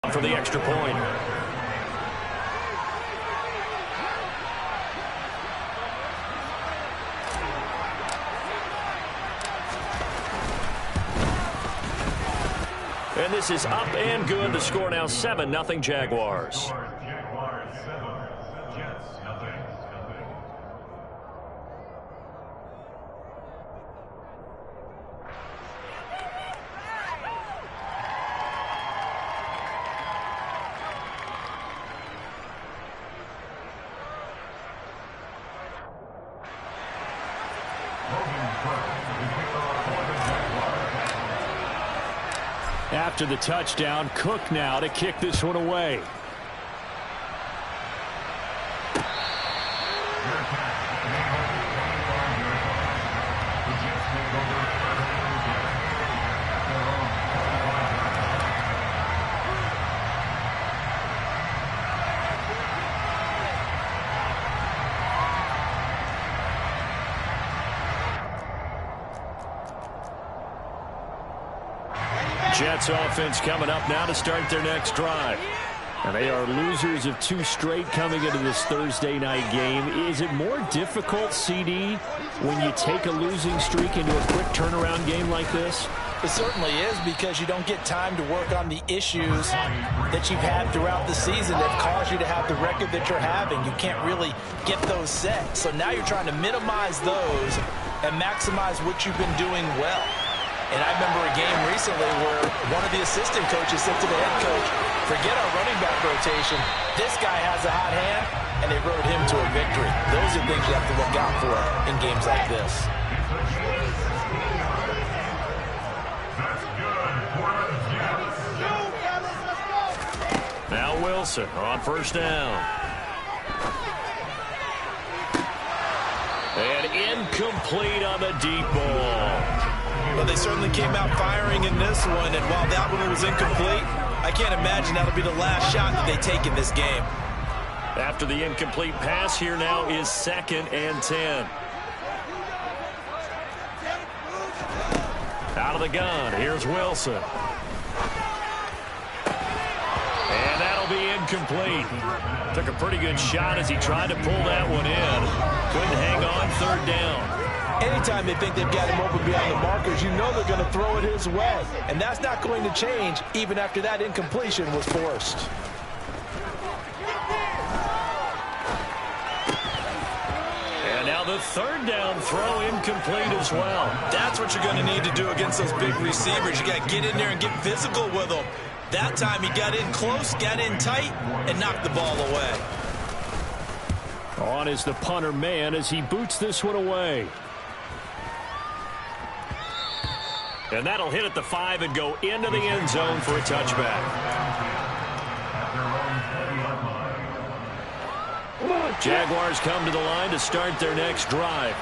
for the extra point. And this is up and good. The score now 7-0 Jaguars. After the touchdown, Cook now to kick this one away. Jets offense coming up now to start their next drive. And they are losers of 2 straight coming into this Thursday night game. Is it more difficult, CD, when you take a losing streak into a quick turnaround game like this? It certainly is, because you don't get time to work on the issues that you've had throughout the season that caused you to have the record that you're having. You can't really get those set. So now you're trying to minimize those and maximize what you've been doing well. And I remember a game recently where one of the assistant coaches said to the head coach, forget our running back rotation. This guy has a hot hand, and they rode him to a victory. Those are things you have to look out for in games like this. Now Wilson on first down. And incomplete on the deep ball. Well, they certainly came out firing in this one, and while that one was incomplete, I can't imagine that'll be the last shot that they take in this game. After the incomplete pass, here now is 2nd and 10. Out of the gun, here's Wilson. And that'll be incomplete. Took a pretty good shot as he tried to pull that one in. Couldn't hang on, 3rd down. Anytime they think they've got him open beyond the markers, you know they're going to throw it his way. And that's not going to change even after that incompletion was forced. And now the 3rd down throw incomplete as well. That's what you're going to need to do against those big receivers. You got to get in there and get physical with them. That time he got in close, got in tight, and knocked the ball away. On is the punter man as he boots this one away. And that'll hit at the 5 and go into the end zone for a touchback. Jaguars come to the line to start their next drive.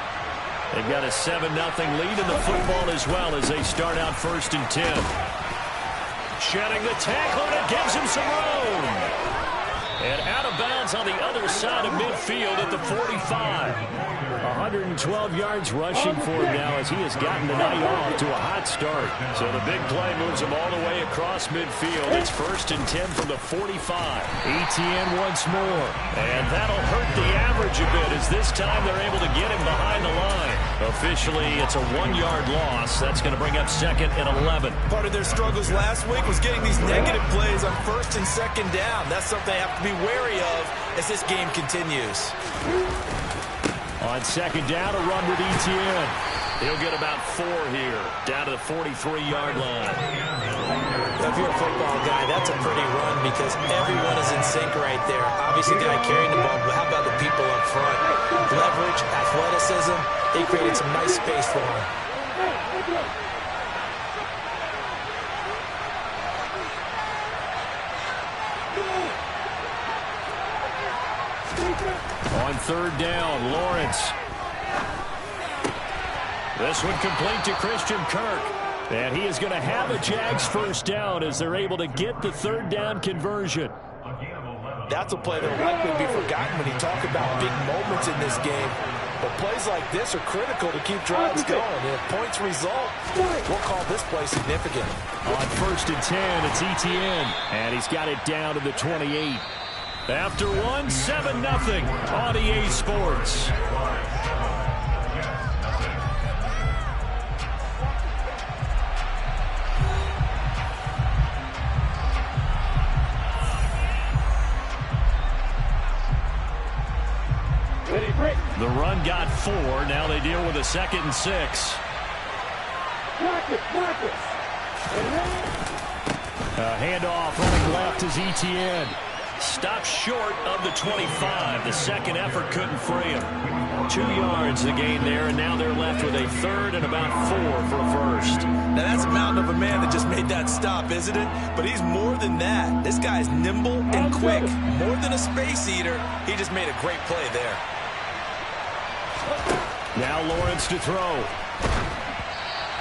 They've got a 7-0 lead in the football as well as they start out 1st and 10. Shedding the tackle, and it gives him some room. And out of bounds on the other side of midfield at the 45. 112 yards rushing for him now as he has gotten the night off to a hot start. So the big play moves him all the way across midfield. It's 1st and 10 from the 45. ETN once more. And that'll hurt the average a bit as this time they're able to get him behind the line. Officially, it's a 1-yard loss. That's going to bring up 2nd and 11. Part of their struggles last week was getting these negative plays on 1st and 2nd down. That's something they have to be wary of as this game continues. On 2nd down, a run with ETN. He'll get about 4 here, down to the 43-yard line. If you're a football guy, that's a pretty run because everyone is in sync right there. Obviously, the guy carrying the ball, but how about the people up front? Leverage, athleticism, they created some nice space for him. On 3rd down, Lawrence. This one complete to Christian Kirk. And he is going to have a Jags 1st down as they're able to get the 3rd down conversion. That's a play that will likely be forgotten when you talk about big moments in this game. But plays like this are critical to keep drives going. And if points result, we'll call this play significant. On 1st and 10, it's Etienne. And he's got it down to the 28. After one, 7-0 on EA Sports. The run got 4. Now they deal with a 2nd and 6. A handoff running left is Etienne. Stopped short of the 25. The second effort couldn't free him. 2 yards the gain there, and now they're left with a 3rd and about 4 for a first. Now that's a mountain of a man that just made that stop, isn't it? But he's more than that. This guy's nimble and quick. More than a space eater. He just made a great play there. Now Lawrence to throw.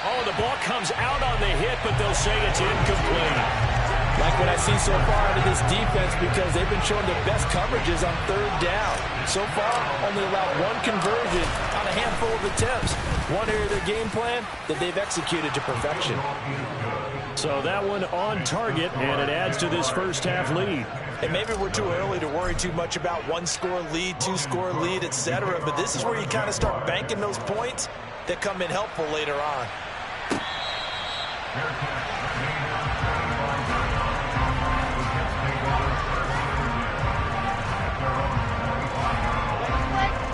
Oh, the ball comes out on the hit, but they'll say it's incomplete. Like what I see so far out of this defense, because they've been showing their best coverages on 3rd down. So far, only allowed 1 conversion on a handful of attempts. One area of their game plan that they've executed to perfection. So that one on target, and it adds to this first half lead. And maybe we're too early to worry too much about 1-score lead, 2-score lead, etc. But this is where you kind of start banking those points that come in helpful later on.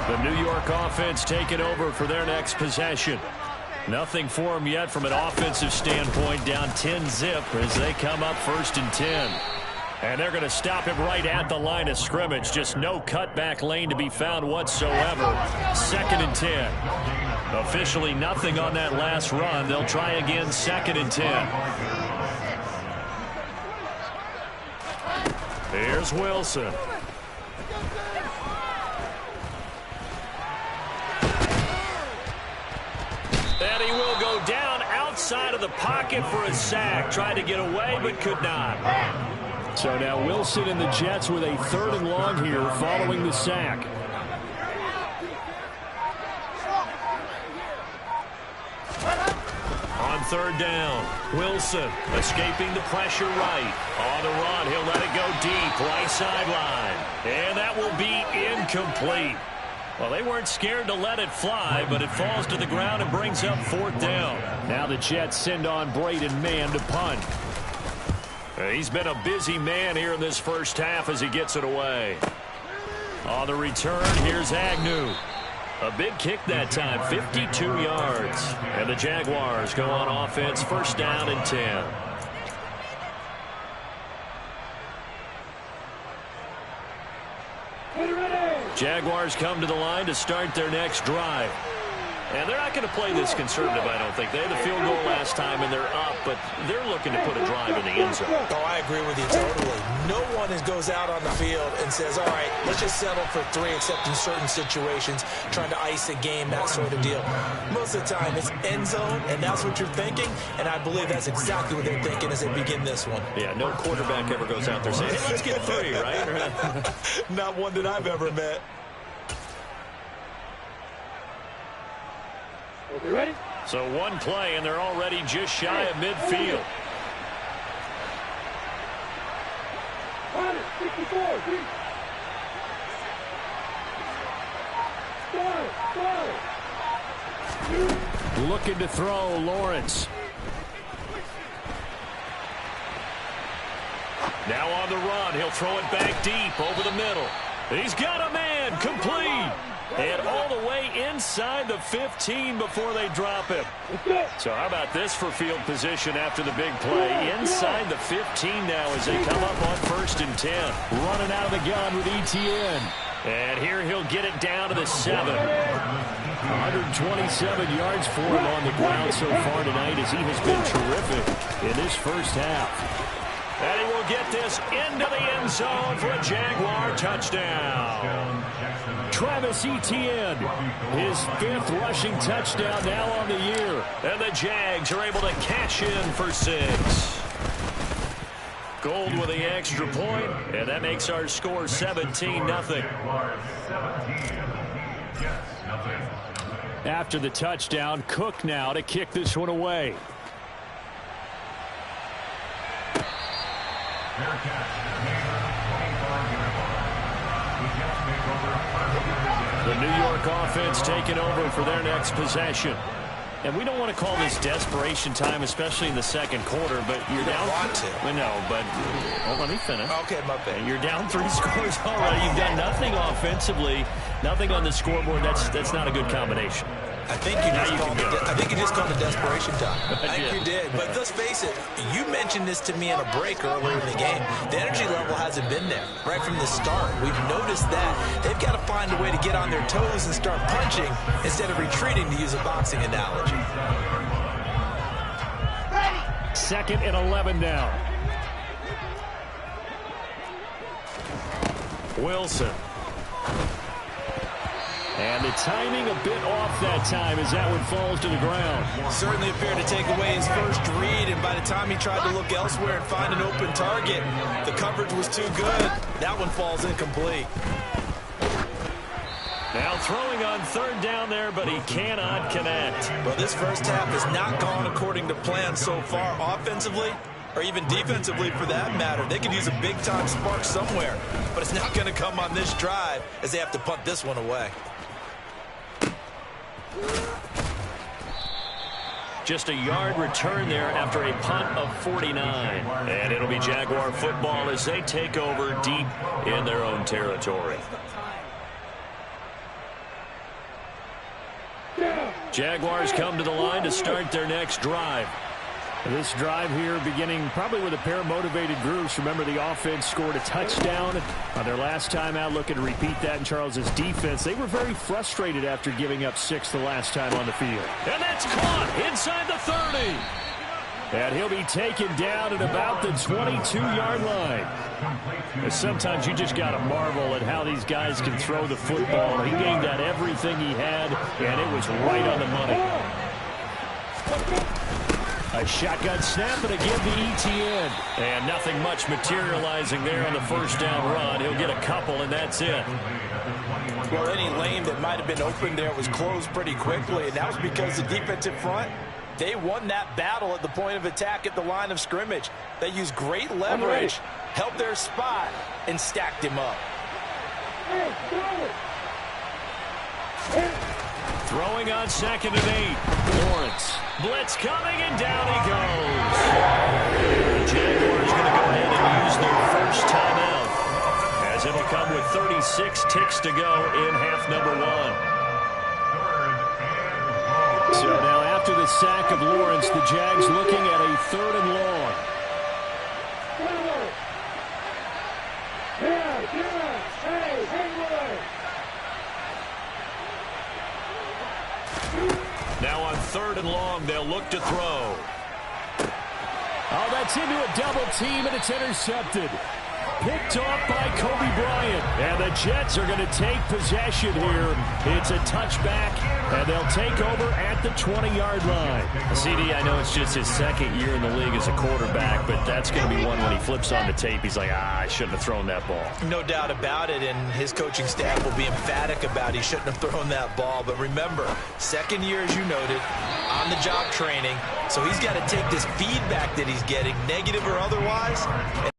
The New York offense taking over for their next possession. Nothing for them yet from an offensive standpoint, down 10-0 as they come up 1st and 10. And they're going to stop him right at the line of scrimmage. Just no cutback lane to be found whatsoever. 2nd and 10. Officially nothing on that last run. They'll try again 2nd and 10. Here's Wilson. And he will go down outside of the pocket for a sack. Tried to get away, but could not. So now Wilson and the Jets with a 3rd and long here following the sack. On 3rd down, Wilson escaping the pressure right. On the run, he'll let it go deep, right sideline. And that will be incomplete. Well, they weren't scared to let it fly, but it falls to the ground and brings up 4th down. Now the Jets send on Braden Mann to punt. He's been a busy man here in this first half as he gets it away. On the return, here's Agnew. A big kick that time, 52 yards. And the Jaguars go on offense, 1st down and 10. Jaguars come to the line to start their next drive. And they're not going to play this conservative, I don't think. They had the field goal last time, and they're up, but they're looking to put a drive in the end zone. Oh, I agree with you totally. No one goes out on the field and says, all right, let's just settle for 3, except in certain situations, trying to ice a game, that sort of deal. Most of the time, it's end zone, and that's what you're thinking, and I believe that's exactly what they're thinking as they begin this one. Yeah, no quarterback ever goes out there saying, hey, let's get 3, right? Not one that I've ever met. You ready? So one play, and they're already just shy of midfield. 64. Looking to throw, Lawrence. Now on the run, he'll throw it back deep over the middle. He's got a man, complete. And all the way inside the 15 before they drop him. So how about this for field position after the big play? Inside the 15 now as they come up on 1st and 10. Running out of the gun with Etienne. And here he'll get it down to the 7. 127 yards for him on the ground so far tonight as he has been terrific in this first half. And he will get this into the end zone for a Jaguar touchdown. Travis Etienne, his 5th rushing touchdown now on the year. And the Jags are able to cash in for 6. Gold with the extra point, and that makes our score 17-0. After the touchdown, Cook now to kick this one away. The New York offense taking over for their next possession. And we don't want to call this desperation time, especially in the second quarter, but you're down. Want to. I know, but let me finish. Okay, my bad. You're down 3 scores already. You've done nothing offensively, nothing on the scoreboard. That's not a good combination. I think you just called it desperation time. I think you did. But let's face it, you mentioned this to me in a break earlier in the game. The energy level hasn't been there right from the start. We've noticed that. They've got to find a way to get on their toes and start punching instead of retreating, to use a boxing analogy. 2nd and 11 now. Wilson. And the timing a bit off that time as that one falls to the ground. Certainly appeared to take away his first read, and by the time he tried to look elsewhere and find an open target, the coverage was too good. That one falls incomplete. Now throwing on 3rd down there, but he cannot connect. Well, this first half has not gone according to plan so far offensively, or even defensively for that matter. They could use a big-time spark somewhere, but it's not going to come on this drive as they have to punt this one away. Just a yard return there after a punt of 49. And it'll be Jaguar football as they take over deep in their own territory. Jaguars come to the line to start their next drive. This drive here beginning probably with a pair of motivated groups. Remember, the offense scored a touchdown on their last time out, looking to repeat that in Charles's defense. They were very frustrated after giving up 6 the last time on the field. And that's caught inside the 30. And he'll be taken down at about the 22-yard line. And sometimes you just got to marvel at how these guys can throw the football. He gained out everything he had, and it was right on the money. A shotgun snap and again to Etienne. And nothing much materializing there on the first down run. He'll get a couple, and that's it. Well, any lane that might have been open there was closed pretty quickly, and that was because the defensive front, they won that battle at the point of attack at the line of scrimmage. They used great leverage, held their spot, and stacked him up. Throwing on 2nd and 8. Lawrence. Blitz coming, and down he goes. The Jaguars going to go ahead and use their first timeout, as it'll come with 36 ticks to go in half number 1. So now after the sack of Lawrence, the Jags looking at a 3rd and long. Now on 3rd and long, they'll look to throw. Oh, that's into a double team, and it's intercepted. Picked off by Kobe Bryant. And the Jets are going to take possession here. It's a touchback, and they'll take over at the 20-yard line. CD, I know it's just his 2nd year in the league as a quarterback, but that's going to be one when he flips on the tape. He's like, I shouldn't have thrown that ball. No doubt about it, and his coaching staff will be emphatic about he shouldn't have thrown that ball. But remember, 2nd year, as you noted, on-the-job training, so he's got to take this feedback that he's getting, negative or otherwise, and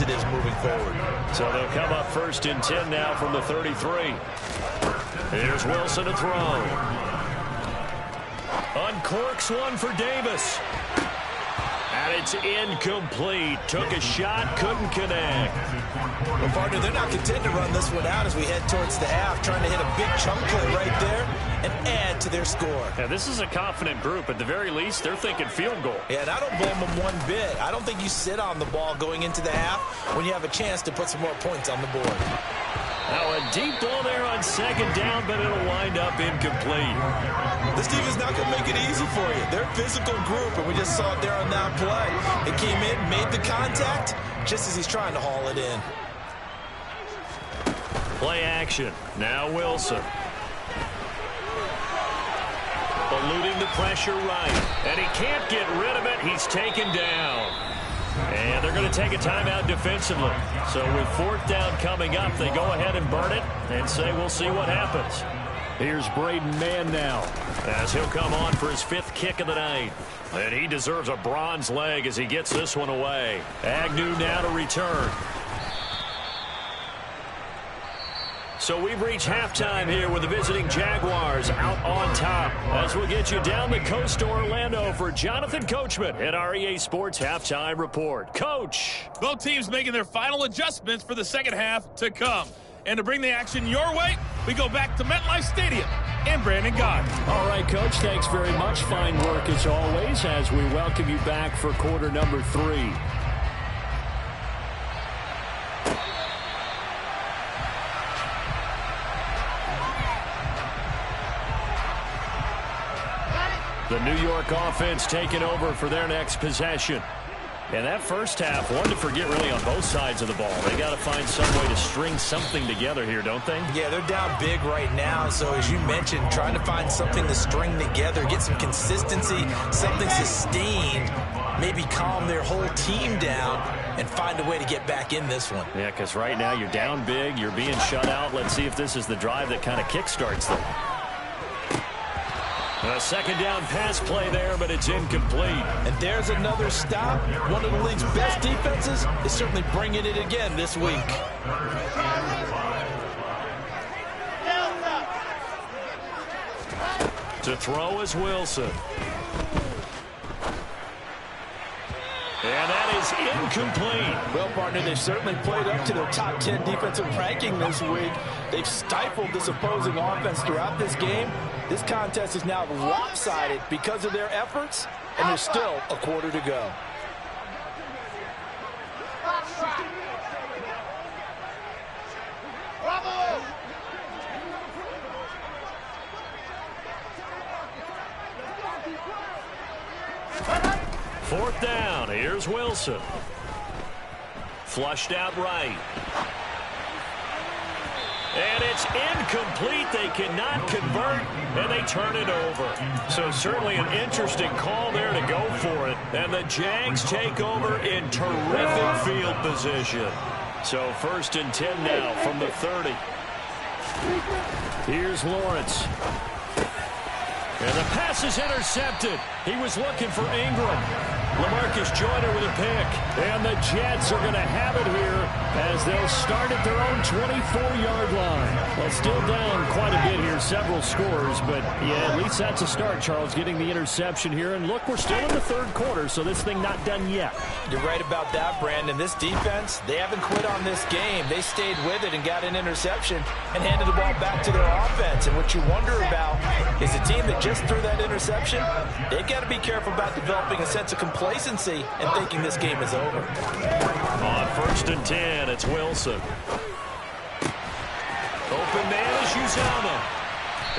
it is moving forward. So they'll come up 1st and 10 now from the 33. Here's Wilson to throw. Uncorks one for Davis. And it's incomplete. Took a shot, couldn't connect. Well, partner, they're not content to run this one out as we head towards the half, trying to hit a big chunk play right there and add to their score. Yeah, this is a confident group. At the very least, they're thinking field goal. Yeah, and I don't blame them one bit. I don't think you sit on the ball going into the half when you have a chance to put some more points on the board. Now a deep ball there on 2nd down, but it'll wind up incomplete. This team is not going to make it easy for you. They're a physical group, and we just saw it there on that play. It came in, made the contact, just as he's trying to haul it in. Play action. Now Wilson. Eluding the pressure right. And he can't get rid of it. He's taken down. And they're going to take a timeout defensively. So with 4th down coming up, they go ahead and burn it and say we'll see what happens. Here's Braden Mann now, as he'll come on for his 5th kick of the night. And he deserves a bronze leg as he gets this one away. Agnew now to return. So we've reached halftime here with the visiting Jaguars out on top. As we'll get you down the coast to Orlando for Jonathan Coachman at our EA Sports Halftime Report. Coach! Both teams making their final adjustments for the second half to come. And to bring the action your way, we go back to MetLife Stadium and Brandon Gott. All right, Coach, thanks very much. Fine work as always as we welcome you back for quarter number 3. The New York offense taking over for their next possession. And that first half, one to forget really on both sides of the ball. They got to find some way to string something together here, don't they? Yeah, they're down big right now. So as you mentioned, trying to find something to string together, get some consistency, something sustained, maybe calm their whole team down and find a way to get back in this one. Yeah, because right now you're down big, you're being shut out. Let's see if this is the drive that kind of kickstarts them. A second down pass play there, but it's incomplete. And there's another stop. One of the league's best defenses is certainly bringing it again this week. To throw is Wilson. And that is incomplete. Well, partner, they've certainly played up to their top 10 defensive ranking this week. They've stifled this opposing offense throughout this game. This contest is now lopsided because of their efforts, and there's still a quarter to go. Fourth down. Here's Wilson. Flushed out right. And it's incomplete. They cannot convert, and they turn it over. So certainly an interesting call there to go for it. And the Jags take over in terrific field position. So 1st and 10 now from the 30. Here's Lawrence. And the pass is intercepted. He was looking for Ingram. LaMarcus Joyner with a pick. And the Jets are going to have it here as they'll start at their own 24-yard line. Well, still down quite a bit here, several scores. But, yeah, at least that's a start, Charles, getting the interception here. And, look, we're still in the 3rd quarter, so this thing not done yet. You're right about that, Brandon. This defense, they haven't quit on this game. They stayed with it and got an interception and handed the ball back to their offense. And what you wonder about is a team that just threw that interception, they've got to be careful about developing a sense of complacency and thinking this game is over. On 1st and 10, it's Wilson. Open man is Uzomah.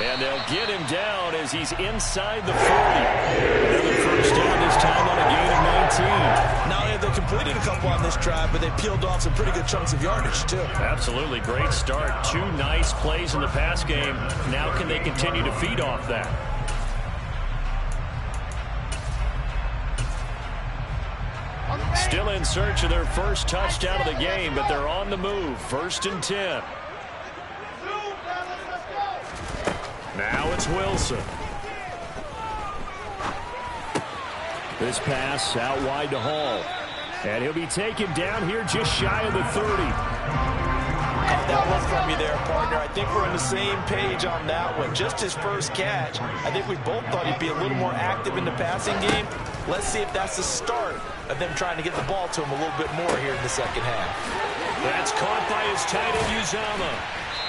And they'll get him down as he's inside the 40. Another first down this time on a gain of 19. Not only have they completed a couple on this drive, but they peeled off some pretty good chunks of yardage, too. Absolutely. Great start. 2 nice plays in the pass game. Now can they continue to feed off that? Still in search of their first touchdown of the game, but they're on the move. 1st and 10. Now it's Wilson. This pass out wide to Hall. And he'll be taken down here just shy of the 30. That one from you there, partner. I think we're on the same page on that one. Just his first catch. I think we both thought he'd be a little more active in the passing game. Let's see if that's the start of them trying to get the ball to him a little bit more here in the second half. That's caught by his tight end, Uzomah.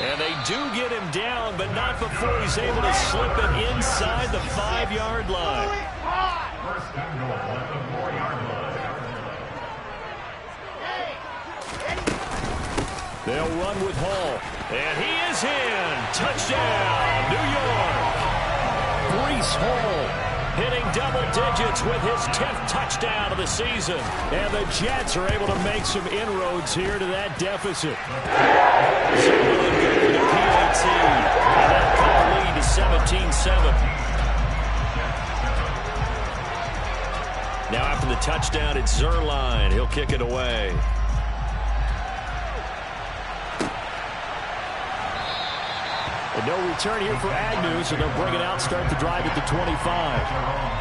And they do get him down, but not before he's able to slip it inside the 5-yard line. They'll run with Hall. And he is in. Touchdown, New York. Breece Hall hitting double digits with his 10th touchdown of the season. And the Jets are able to make some inroads here to that deficit. So really good for the PAT. And that cut the lead to 17-7. Now after the touchdown, it's Zerline. He'll kick it away. And no return here for Agnew, so they'll bring it out, start the drive at the 25.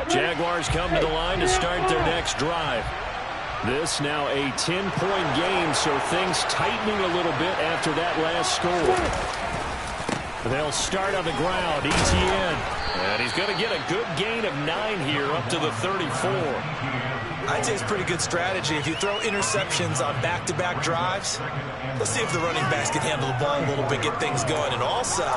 Jaguars come to the line to start their next drive. This now a 10-point game, so things tightening a little bit after that last score. They'll start on the ground. ETN. And he's going to get a good gain of 9 here up to the 34. I'd say it's pretty good strategy. If you throw interceptions on back-to-back drives, let's see if the running backs can handle the ball a little bit, get things going. And also,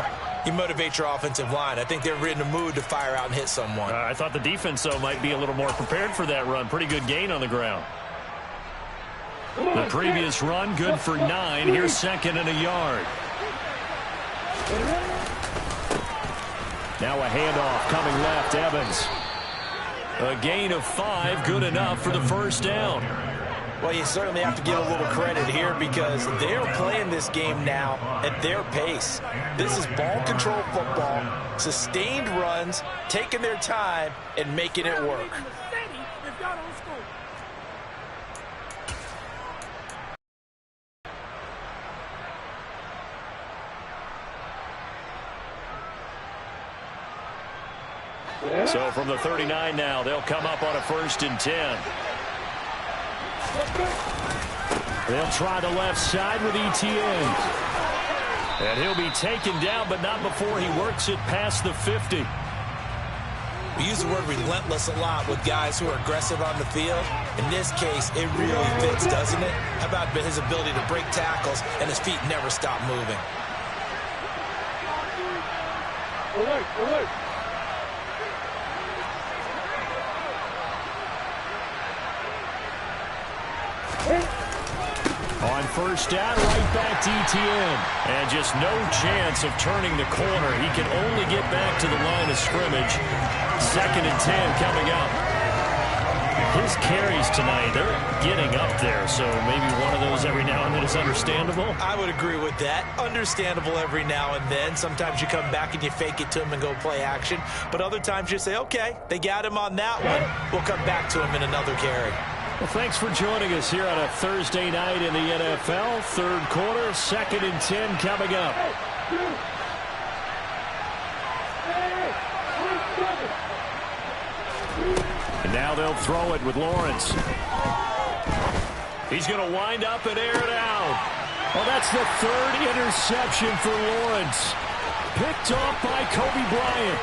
you motivate your offensive line. I think they're in the mood to fire out and hit someone. I thought the defense, though, might be a little more prepared for that run. Pretty good gain on the ground. The previous run, good for 9. Here's second and a yard. Now a handoff coming left, Evans. A gain of 5, good enough for the first down. Well, you certainly have to give a little credit here because they're playing this game now at their pace. This is ball control football, sustained runs, taking their time, and making it work. So from the 39 now, they'll come up on a 1st and 10. They'll try the left side with ETN. And he'll be taken down, but not before he works it past the 50. We use the word relentless a lot with guys who are aggressive on the field. In this case, it really fits, doesn't it? How about his ability to break tackles and his feet never stop moving? Alert. On 1st down, right back to ETN. And just no chance of turning the corner. He can only get back to the line of scrimmage. 2nd and 10 coming up. His carries tonight, they're getting up there. So maybe one of those every now and then is understandable. I would agree with that. Understandable every now and then. Sometimes you come back and you fake it to him and go play action. But other times you say, okay, they got him on that one. We'll come back to him in another carry. Well, thanks for joining us here on a Thursday night in the NFL. 3rd quarter, 2nd and 10 coming up. And now they'll throw it with Lawrence. He's going to wind up and air it out. Well, that's the 3rd interception for Lawrence. Picked off by Kobe Bryant.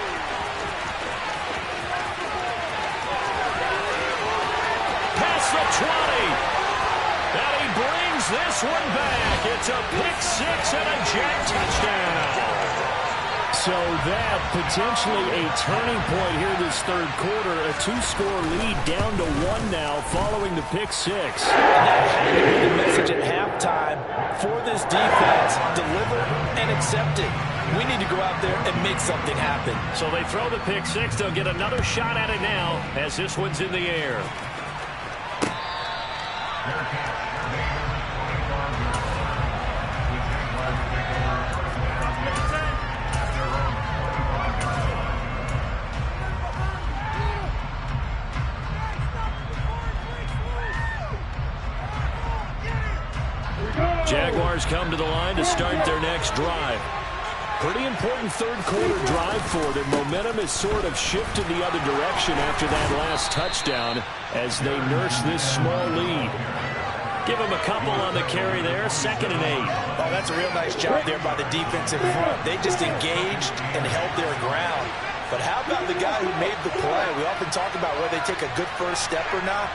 Past the 20. And he brings this one back. It's a pick 6 and a Jag touchdown. So that potentially a turning point here this 3rd quarter. A 2-score lead down to 1 now following the pick 6. And that had to be the message at halftime for this defense. Deliver and accept it. We need to go out there and make something happen. So they throw the pick 6. They'll get another shot at it now as this one's in the air. Jaguars come to the line to start their next drive. Pretty important 3rd quarter drive for them. Momentum has sort of shifted the other direction after that last touchdown as they nurse this small lead. Give them a couple on the carry there. 2nd and 8. Oh, that's a real nice job there by the defense in front. They just engaged and held their ground. But how about the guy who made the play? We often talk about whether they take a good first step or not.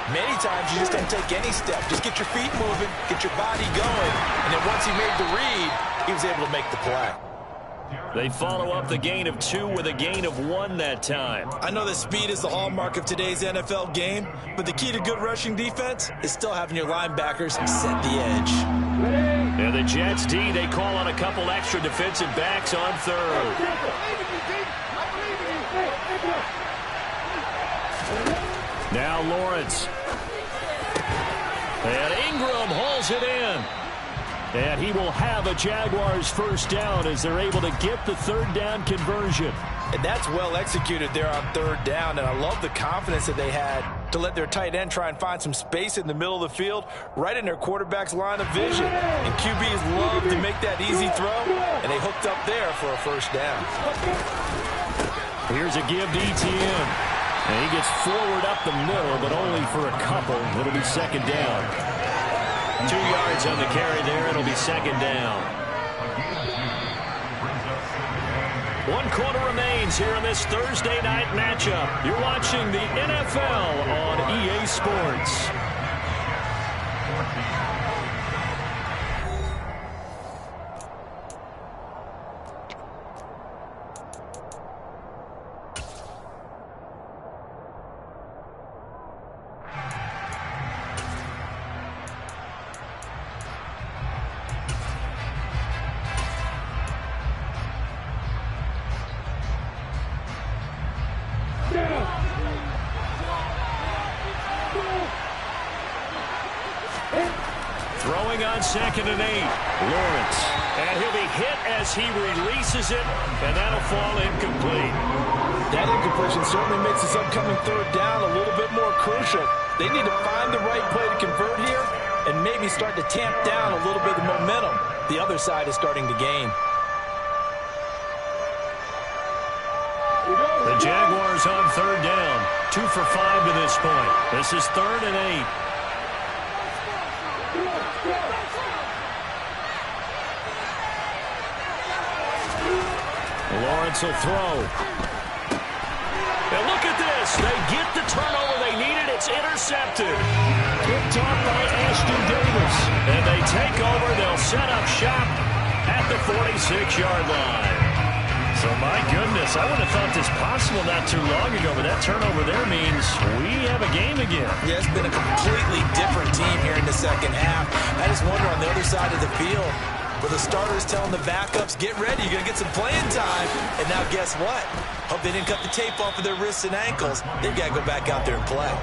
Many times you just don't take any step. Just get your feet moving, get your body going, and then once he made the read, he was able to make the play. They follow up the gain of 2 with a gain of 1 that time. I know that speed is the hallmark of today's NFL game, but the key to good rushing defense is still having your linebackers set the edge. And the Jets D, they call on a couple extra defensive backs on 3rd. Now Lawrence. And Ingram hauls it in. And he will have a Jaguars first down as they're able to get the third down conversion. And that's well executed there on third down, and I love the confidence that they had to let their tight end try and find some space in the middle of the field, right in their quarterback's line of vision. And QBs love to make that easy throw, and they hooked up there for a first down. Here's a give to Etienne. And he gets forward up the middle, but only for a couple. It'll be second down. 2 yards on the carry there. It'll be second down. 1 quarter remains here in this Thursday night matchup. You're watching the NFL on EA Sports. Throwing on 2nd and 8. Lawrence. And he'll be hit as he releases it, and that'll fall incomplete. That incompletion certainly makes this upcoming third down a little bit more crucial. They need to find the right play to convert here and maybe start to tamp down a little bit of momentum the other side is starting to gain. The Jaguars on third down. 2 for 5 to this point. This is 3rd and 8. Lawrence will throw. And look at this. They get the turnover they needed. It's intercepted. Picked off by Ashton Davis. And they take over. They'll set up shop at the 46-yard line. So, my goodness, I wouldn't have thought this possible not too long ago, but that turnover there means we have a game again. Yeah, it's been a completely different team here in the second half. I just wonder on the other side of the field, where the starters telling the backups, get ready, you're going to get some playing time. And now guess what? Hope they didn't cut the tape off of their wrists and ankles. They've got to go back out there and play.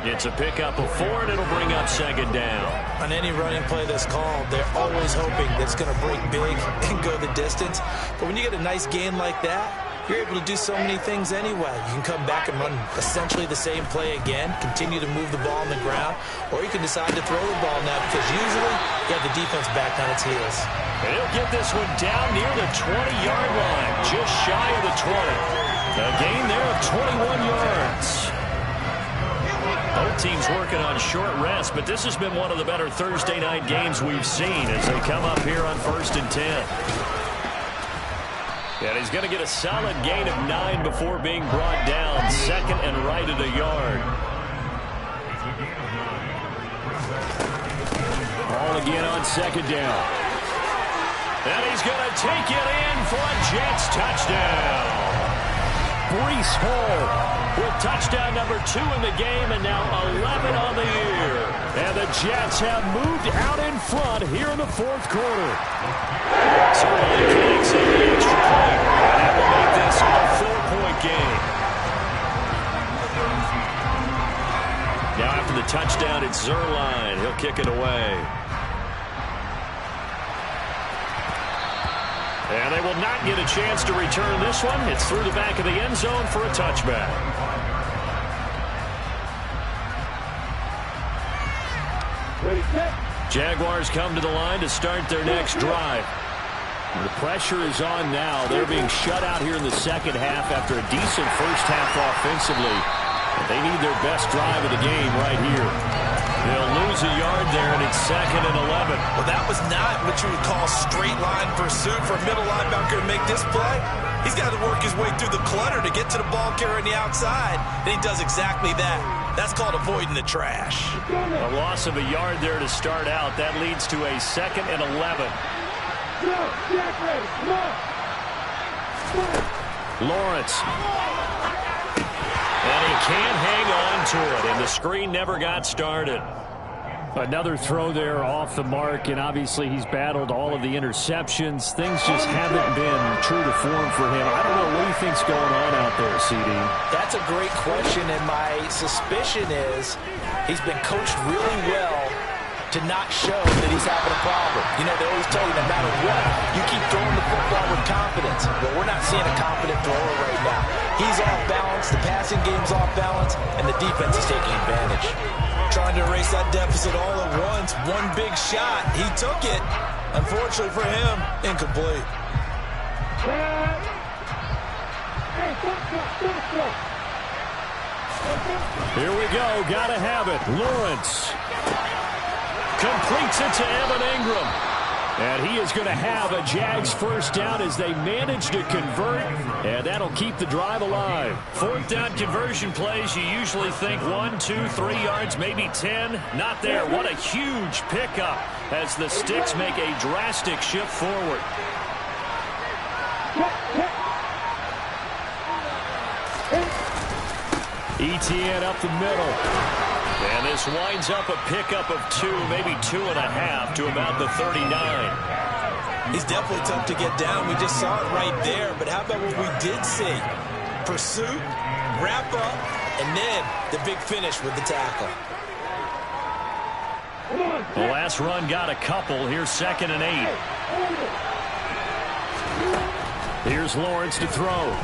It's a pickup of 4, and it'll bring up second down. On any running play that's called, they're always hoping that it's going to break big and go the distance. But when you get a nice gain like that, you're able to do so many things anyway. You can come back and run essentially the same play again, continue to move the ball on the ground, or you can decide to throw the ball now because usually you have the defense back on its heels. And he'll get this one down near the 20-yard line, just shy of the 20. A gain there of 21 yards. Both teams working on short rest, but this has been one of the better Thursday night games we've seen as they come up here on 1st and 10. And he's going to get a solid gain of 9 before being brought down. 2nd and right at a yard. Ball again on 2nd down. And he's going to take it in for a Jets touchdown. Breece Hall with touchdown number 2 in the game, and now 11 on the year. And the Jets have moved out in front here in the 4th quarter. Zerline connects on the extra point, and that will make this a 4-point game. Now after the touchdown, it's Zerline. He'll kick it away. And they will not get a chance to return this one. It's through the back of the end zone for a touchback. Ready, set. Jaguars come to the line to start their next drive. The pressure is on now. They're being shut out here in the second half after a decent first half offensively. They need their best drive of the game right here. They'll lose a yard there, and it's 2nd and 11. Well, that was not what you would call straight line pursuit for a middle linebacker to make this play. He's got to work his way through the clutter to get to the ball carrier on the outside, and he does exactly that. That's called avoiding the trash. A loss of a yard there to start out. That leads to a 2nd and 11. Jack ready, come on. Lawrence. And he can't hang on to it, and the screen never got started. Another throw there off the mark, and obviously he's battled all of the interceptions. Things just haven't been true to form for him. I don't know what he thinks going on out there, CD. That's a great question, and my suspicion is he's been coached really well to not show that he's having a problem. You know, they always tell you no matter what, you keep throwing the football with confidence. But we're not seeing a confident thrower right now. He's off balance, the passing game's off balance, and the defense is taking advantage. Trying to erase that deficit all at once. One big shot. He took it. Unfortunately for him, incomplete. Here we go. Gotta have it. Lawrence completes it to Evan Ingram. And he is going to have a Jags first down as they manage to convert, and that'll keep the drive alive. Fourth down conversion plays, you usually think 1, 2, 3 yards, maybe 10. Not there. What a huge pickup as the Sticks make a drastic shift forward. ETN up the middle. And this winds up a pickup of 2, maybe 2.5 to about the 39. He's definitely tough to get down. We just saw it right there. But how about what we did see? Pursuit, wrap up, and then the big finish with the tackle. The last run got a couple. Here's 2nd and 8. Here's Lawrence to throw.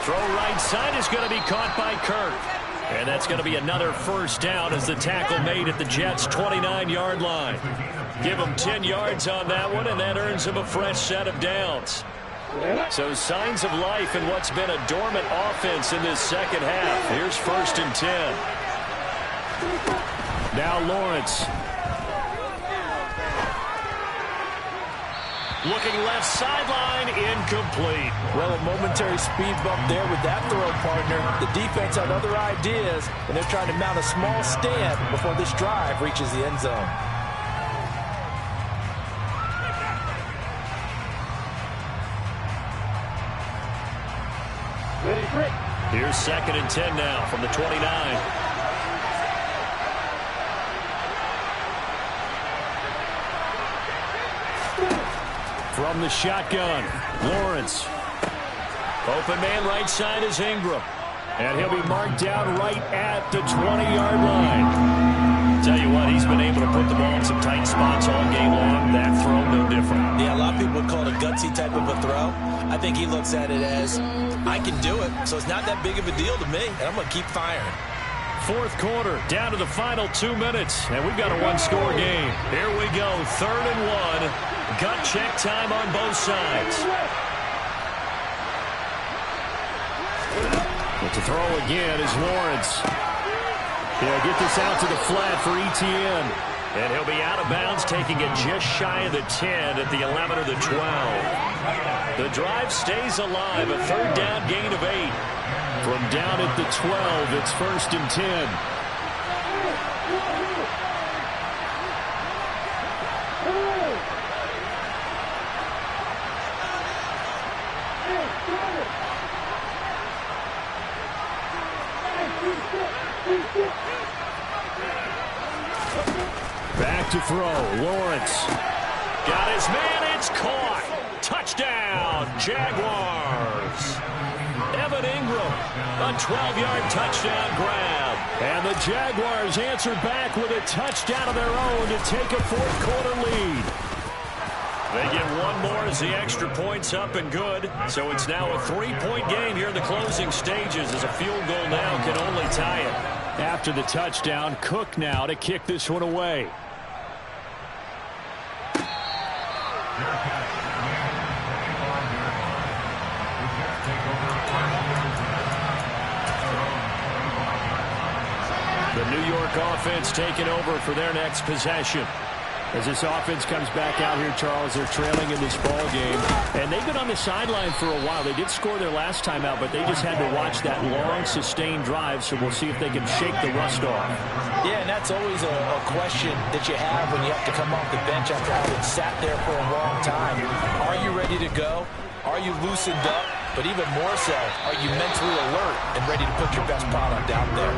Throw right side is going to be caught by Kirk. And that's going to be another first down as the tackle made at the Jets' 29-yard line. Give him 10 yards on that one, and that earns him a fresh set of downs. So signs of life in what's been a dormant offense in this second half. Here's 1st and 10. Now Lawrence. Looking left sideline, incomplete. Well, a momentary speed bump there with that throw, partner. The defense had other ideas, and they're trying to mount a small stand before this drive reaches the end zone. Here's 2nd and 10 now from the 29. From the shotgun, Lawrence. Open man right side is Ingram. And he'll be marked down right at the 20-yard line. Tell you what, he's been able to put the ball in some tight spots all game long. That throw, no different. Yeah, a lot of people would call it a gutsy type of a throw. I think he looks at it as, I can do it, so it's not that big of a deal to me, and I'm going to keep firing. Fourth quarter, down to the final 2 minutes, and we've got a one-score game. Here we go, 3rd and 1. Gut check time on both sides. But to throw again is Lawrence. He'll get this out to the flat for ETN. And he'll be out of bounds, taking it just shy of the 10 at the 11 or the 12. The drive stays alive, a 3rd down gain of 8. From down at the 12, it's 1st and 10. Back to throw, Lawrence. Got his man, it's caught. Touchdown, Jaguars. Evan Ingram, a 12-yard touchdown grab. And the Jaguars answer back with a touchdown of their own to take a fourth-quarter lead. They get one more as the extra point's up and good. So it's now a 3-point game here in the closing stages as a field goal now can only tie it. After the touchdown, Cook now to kick this one away. The New York offense taking over for their next possession. As this offense comes back out here, Charles, they're trailing in this ball game. And they've been on the sideline for a while. They did score their last time out, but they just had to watch that long, sustained drive. So we'll see if they can shake the rust off. Yeah, and that's always a question that you have when you have to come off the bench after having sat there for a long time. Are you ready to go? Are you loosened up? But even more so, are you mentally alert and ready to put your best product out there?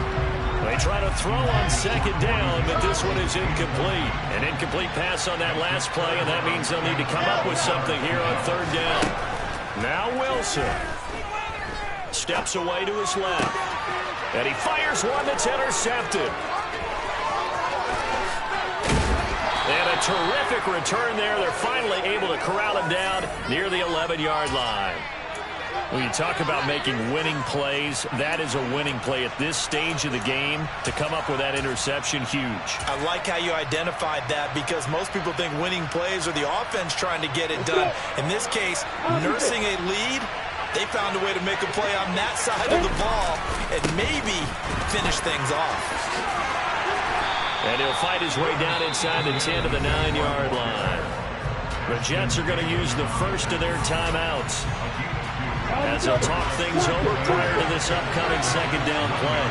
They try to throw on 2nd down, but this one is incomplete. An incomplete pass on that last play, and that means they'll need to come up with something here on 3rd down. Now Wilson steps away to his left, and he fires one that's intercepted. a terrific return there. They're finally able to corral him down near the 11-yard line. When you talk about making winning plays, that is a winning play at this stage of the game. To come up with that interception, huge. I like how you identified that, because most people think winning plays are the offense trying to get it done. In this case, nursing a lead, they found a way to make a play on that side of the ball and maybe finish things off. And he'll fight his way down inside the 10 to the 9-yard line. The Jets are going to use the first of their timeouts as they'll talk things over prior to this upcoming second down play.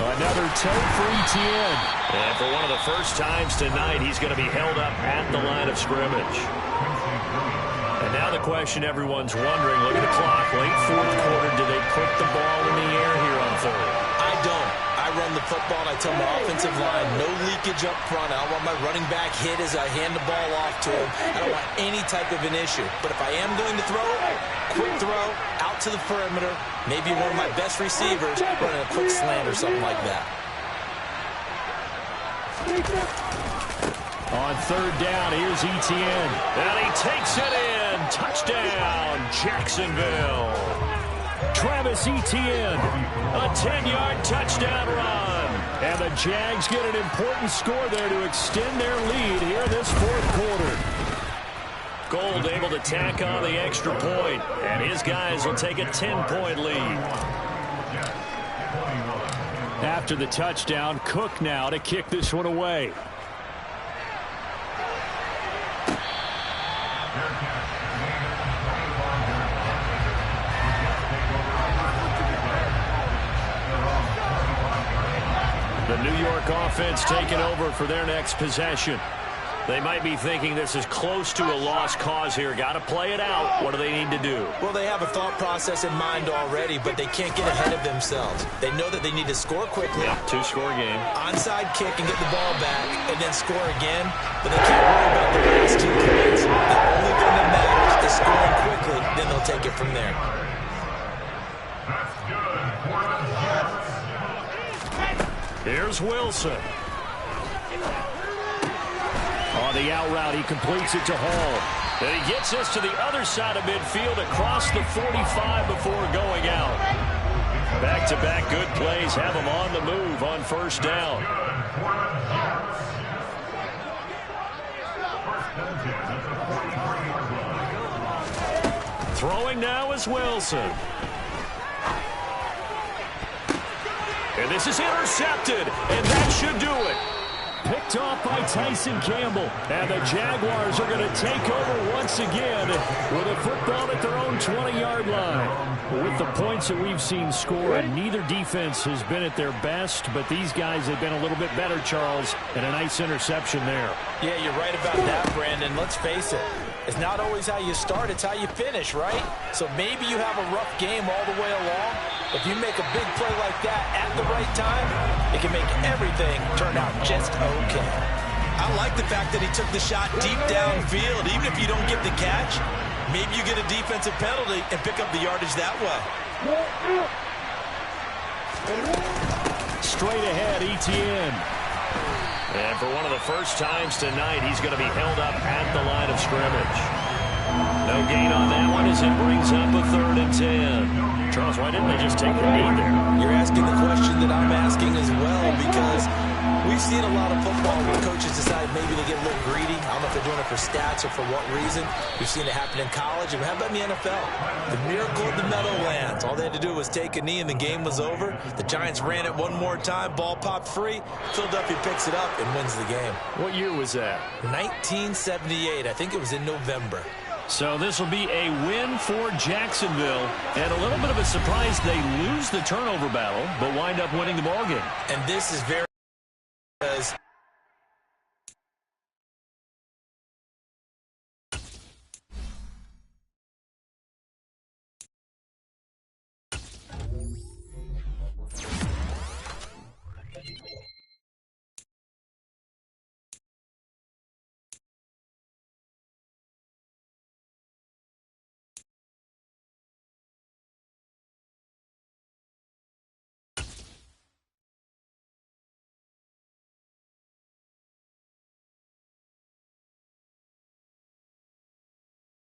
Another toe for Etienne. And for one of the first times tonight, he's going to be held up at the line of scrimmage. And now the question everyone's wondering, look at the clock, late fourth quarter, do they put the ball in the air here on third? I don't. I run the football, and I tell my offensive line, no leakage up front. I don't want my running back hit as I hand the ball off to him. I don't want any type of an issue. But if I am going to throw it, quick throw, out to the perimeter, maybe one of my best receivers running a quick slant or something like that. On third down, here's Etienne. And he takes it in. Touchdown, Jacksonville. Travis Etienne, A 10-yard touchdown run. and the Jags get an important score there to extend their lead here in this fourth quarter. Gold able to tack on the extra point, and his guys will take a 10-point lead. After the touchdown, Cook now to kick this one away. The New York offense taking over for their next possession. They might be thinking this is close to a lost cause here. Got to play it out. What do they need to do? Well, they have a thought process in mind already, but they can't get ahead of themselves. They know that they need to score quickly. Yeah, two-score game. Onside kick and get the ball back and then score again, but they can't worry about the last 2 plays. The only thing that matters is scoring quickly, then they'll take it from there. Here's Wilson. On the out route, he completes it to Hall. And he gets us to the other side of midfield across the 45 before going out. Back-to-back good plays have him on the move on first down. Throwing now is Wilson. And this is intercepted, and that should do it. Picked off by Tyson Campbell. And the Jaguars are going to take over once again with a football at their own 20-yard line. With the points that we've seen scored, neither defense has been at their best, but these guys have been a little bit better, Charles, and a nice interception there. Yeah, you're right about that, Brandon. Let's face it. It's not always how you start, it's how you finish, right? So maybe you have a rough game all the way along. If you make a big play like that at the right time, it can make everything turn out just okay. I like the fact that he took the shot deep downfield. Even if you don't get the catch, maybe you get a defensive penalty and pick up the yardage that way. Straight ahead, Etienne. And for one of the first times tonight, he's going to be held up at the line of scrimmage. No gain on that one as it brings up a 3rd and 10. Charles, why didn't they just take the lead there? You're asking the question that I'm asking as well, because we've seen a lot of football where coaches decide maybe to get a little greedy. I don't know if they're doing it for stats or for what reason. We've seen it happen in college, and how about in the NFL? The miracle of the Meadowlands. All they had to do was take a knee, and the game was over. The Giants ran it one more time. Ball popped free. Philadelphia picks it up and wins the game. What year was that? 1978. I think it was in November. So this will be a win for Jacksonville, and a little bit of a surprise they lose the turnover battle, but wind up winning the ballgame. And this is very